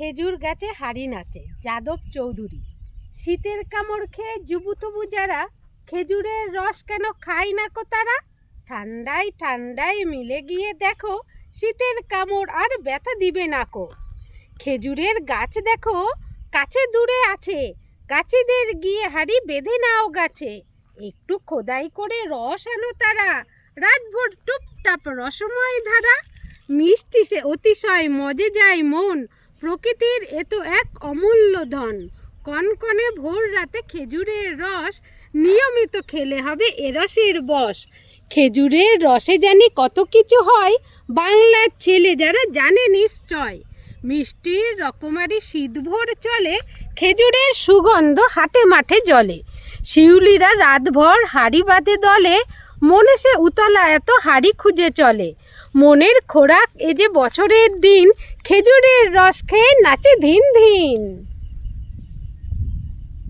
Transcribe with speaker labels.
Speaker 1: খেজুর গাছে হাড়ি নাচে যাদব চৌধুরী। শীতের কামড় খেয়ে যুবুতবু যারা, খেজুরের রস কেন খায় না কো তারা? ঠান্ডায় ঠান্ডায় মিলে গিয়ে দেখো, শীতের কামড় আর ব্যথা দিবে না কো। খেজুরের গাছ দেখো কাছে দূরে আছে, গাছেদের গিয়ে হাড়ি বেঁধে নাও গাছে। একটু খোদাই করে রস আনো তারা, রাতভর টুপটাপ রসময় ধারা। মিষ্টি সে অতিশয় মজে যায় মন, প্রকৃতির এ তো এক অমূল্য ধন। কনকনে ভোর রাতে খেজুরের রস, নিয়মিত খেলে হবে এ রসের বশ। খেজুরের রসে জানি কত কিছু হয়, বাংলার ছেলে যারা জানে নিশ্চয়। মিষ্টির রকমারি শীতভর চলে, খেজুরের সুগন্ধ হাটে মাঠে জলে। শিউলিরা রাতভর হাড়ি বাঁধে দলে, মনে সে উতলা এত হাড়ি খুঁজে চলে। মনের খোরাক এ যে বছরের দিন, খেজুরের রস খেয়ে নাচে ধিন ধিন।